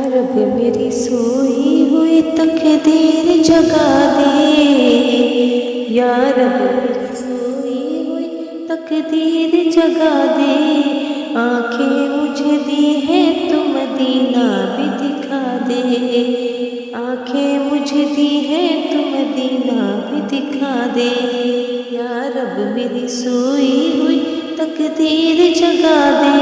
रब मेरी सोई हुई तकदीर जगा दे, या रब मेरी सोई हुई तकदीर जगा दे। आंखें मुझे दी है तो मदीना भी दिखा दे, आंखें मुझे दी है तो मदीना भी दिखा दे। या रब मेरी सोई हुई तकदीर जगा दे,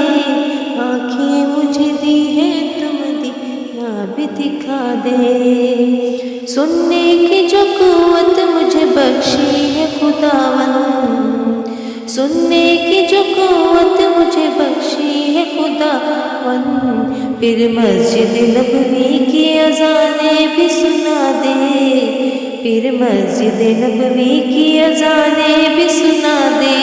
आंखें मुझे दी है तो मदीना भी दिखा दे। सुनने की जो कुव्वत मुझे बख्शी है खुदावंद, सुनने की जो कुव्वत मुझे बख्शी है खुदावंद, फिर मस्जिद नबवी की अज़ानें भी सुना दे, फिर मस्जिद नबवी की अज़ानें भी सुना दे।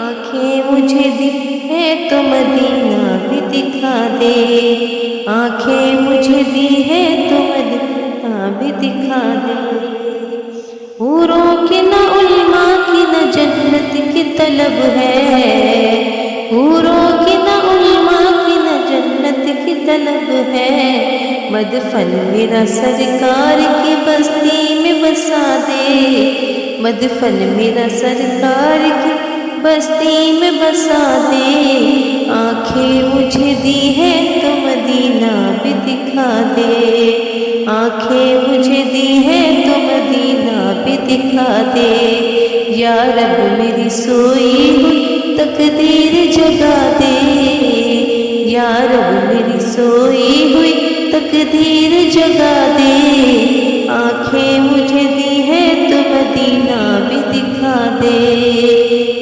आंखें मुझे दी है तो मदीना भी दिखा दे, आंखें मुझे दी है तो मदीना भी दिखा दे। हूरों की न उल्मा की न जन्नत की तलब है, हूरों की न उल्मा की न जन्नत की तलब है। मदफन मेरा सरकार की बस्ती में बसा दे, मदफन मेरा सरकार की बस्ती में बसा दे। आंखें मुझे दी है तो मदीना भी दिखा दे, आंखें मुझे दी है तो मदीना भी दिखा दे। या रब मेरी सोई हुई तकदीर जगा दे, या रब मेरी सोई हुई तकदीर जगा दे। आंखें मुझे दी है तो मदीना भी दिखा दे,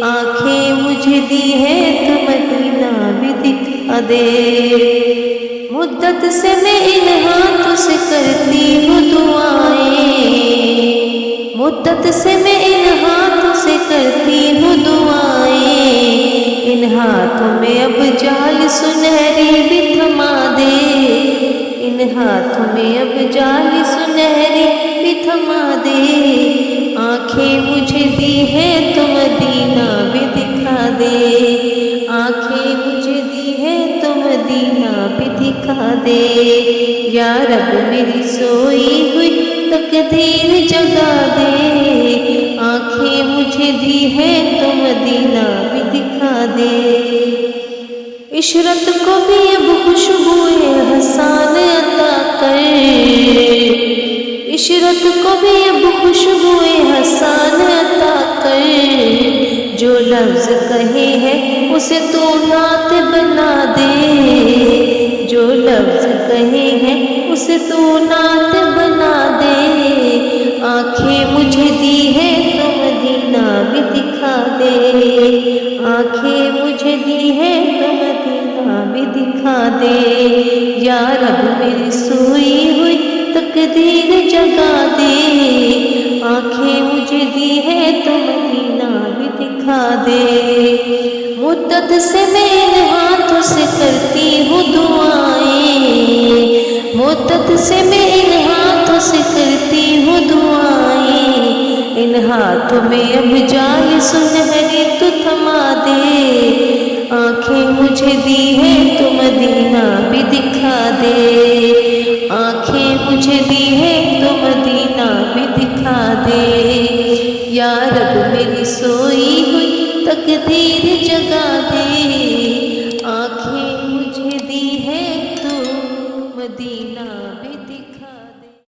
आंखें मुझे दी है तो मदीना भी दिखा दे। मुद्दत से मैं इन हाथों से करती हूँ दुआएं, मुद्दत से मैं इन हाथों से करती हूँ दुआएं। इन हाथों में अब जाल सुनहरी भी थमा दे, इन हाथों में अब जाल सुनहरी भी थमा दे। आंखें मुझे दी है तो मदीना भी दिखा दे, आंखें मुझे दी है तो मदीना भी दिखा दे। या रब मेरी सोई हुई तकदीर जगा दे, आंखें मुझे दी है तो मदीना भी दिखा दे। इशरत को भी अब खुशबुए हसन अता कर, इशरत को भी अब खुशबुए हसन अता कर। जो लफ्ज़ कहे हैं उसे तू नात बना दे, जो लफ्ज़ कहे हैं उसे तू नात बना दे। आंखें मुझे दी है तो मदीना भी दिखा दे, आंखें मुझे दी है तो मदीना भी दिखा दे। या रब मेरी सोई हुई तकदीर जगा दे, आंखें मुझे दी है तो मदीना भी दिखा दे। मुद्दत से मैं इन हाथों से करती हूँ दुआएं, मुद्दत से मैं इन हाथों से करती हूँ दुआएं। इन हाथों में अब जाल सुनहरी तो थमा दे, आंखें मुझे दी है तो मदीना भी दिखा दे, आंखें मुझे दी है तो मदीना भी दिखा दे। या रब मेरी सोई हुई तकदीर जगा दे, आंखें मुझे दी है तो मदीना